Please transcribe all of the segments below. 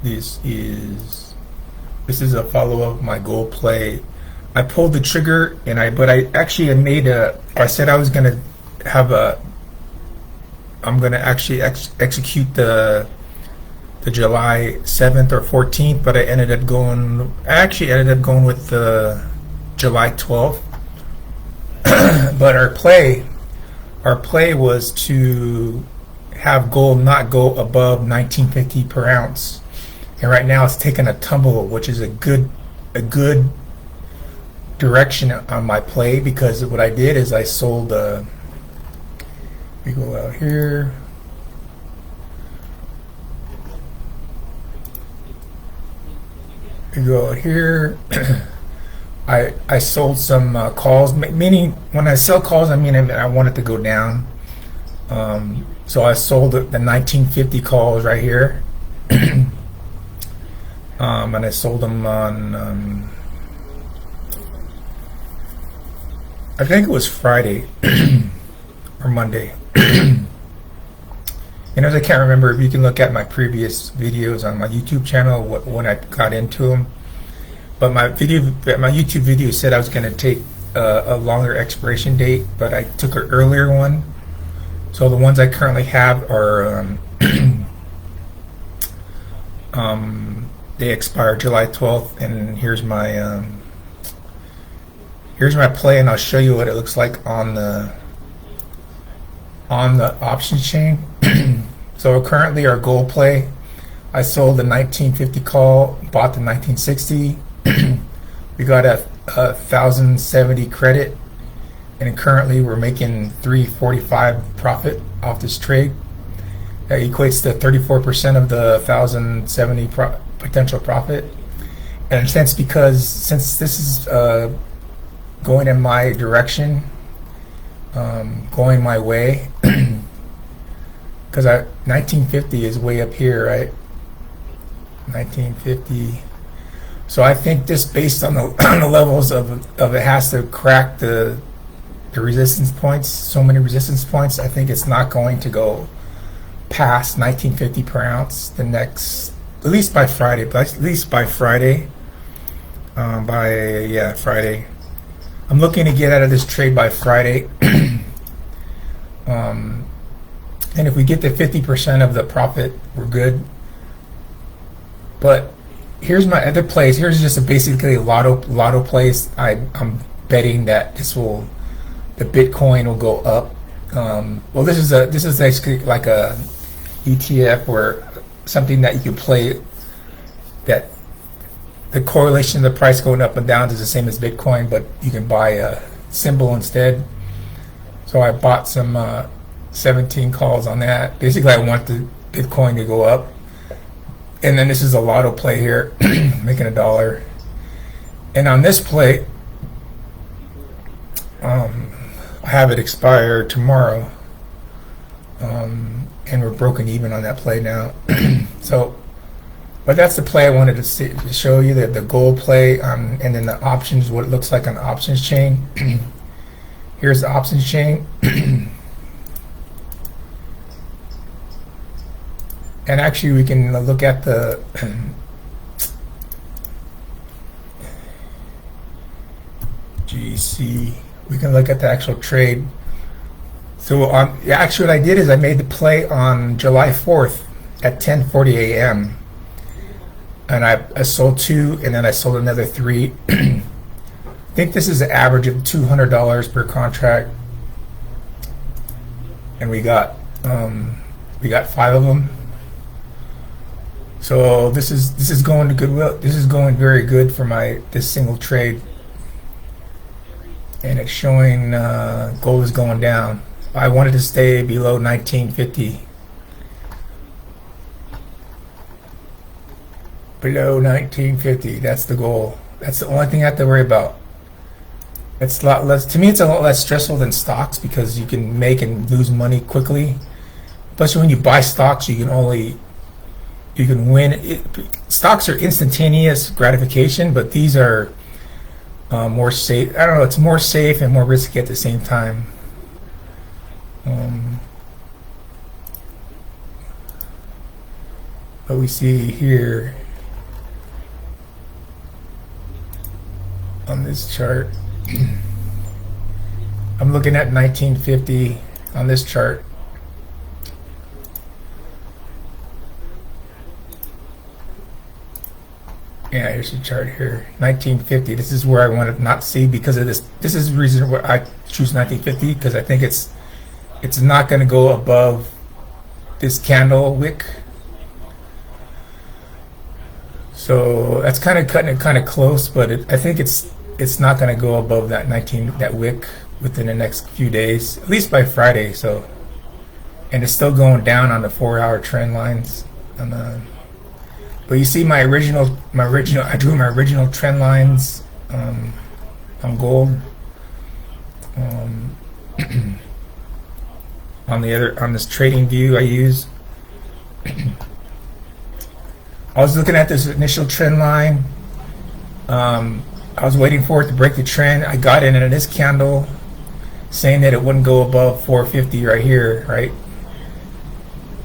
This is this is a follow-up of my gold play. I pulled the trigger and I actually made a, I said I was gonna have a, I'm gonna actually execute the July 7th or 14th, but I actually ended up going with the July 12th. But our play was to have gold not go above 1950 per ounce, and right now it's taking a tumble, which is a good direction on my play, because what I did is I sold. We go out here. We go out here. I sold some calls. Meaning, when I sell calls, I mean I want it to go down. So I sold the 1950 calls right here, and I sold them on. I think it was Friday or Monday. I can't remember. If you can look at my previous videos on my YouTube channel, when I got into them. But my YouTube video said I was going to take a longer expiration date, but I took an earlier one. So the ones I currently have are they expire July 12th, and here's my play, and I'll show you what it looks like on the options chain. So currently our gold play, I sold the 1950 call, bought the 1960. We got a 1,070 credit, and currently we're making 345 profit off this trade. That equates to 34% of the 1,070 potential profit. And in a sense, since this is going in my direction, going my way, because 1950 is way up here, right? 1950. So I think this, based on the levels of it, has to crack the resistance points. So many resistance points. I think it's not going to go past 1950 per ounce the next, at least by Friday. But at least by Friday. Friday. I'm looking to get out of this trade by Friday. And if we get to 50% of the profit, we're good. But here's my other plays. Here's just basically a lotto plays. I'm betting that the Bitcoin will go up. Well, this is basically like a ETF, where something that you can play, that the correlation of the price going up and down is the same as Bitcoin, but you can buy a symbol instead. So I bought some 17 calls on that. Basically, I want the Bitcoin to go up. And then this is a lotto play here, making $1. And on this play, I have it expire tomorrow, and we're broken even on that play now. But that's the play I wanted to show you, the gold play, and then the options, what it looks like on the options chain. Here's the options chain. And actually, we can look at the GC. We can look at the actual trade. So actually, what I did is I made the play on July 4th at 10:40 a.m. and I sold 2, and then I sold another 3. I think this is an average of $200 per contract, and we got 5 of them. So this is going to goodwill. This is going very good for this single trade, and it's showing gold is going down. I wanted to stay below 1950. Below 1950. That's the goal. That's the only thing I have to worry about. It's a lot less. To me, it's a lot less stressful than stocks, because you can make and lose money quickly. Especially when you buy stocks, you can win. Stocks are instantaneous gratification, but these are more safe. I don't know. It's more safe and more risky at the same time. But we see here on this chart, I'm looking at 1950 on this chart. Yeah, here's the chart here. 1950. This is where I want to not see because of this. This is the reason why I choose 1950, because I think it's not going to go above this candle wick. So that's kind of cutting it kind of close, but I think it's not going to go above that that wick within the next few days, at least by Friday. So, and it's still going down on the 4-hour trend lines. But you see I drew my original trend lines on gold. On this trading view I use. I was looking at this initial trend line. I was waiting for it to break the trend. I got in this candle saying that it wouldn't go above 450 right here, right?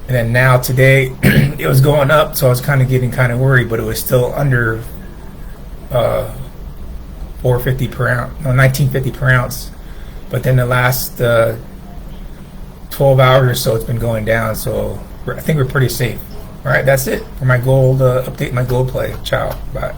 And then now today it was going up, so I was getting kind of worried, but it was still under 450 per ounce, no, 1950 per ounce. But then the last 12 hours or so, it's been going down. So I think we're pretty safe. All right, that's it for my gold update, my gold play. Ciao, bye.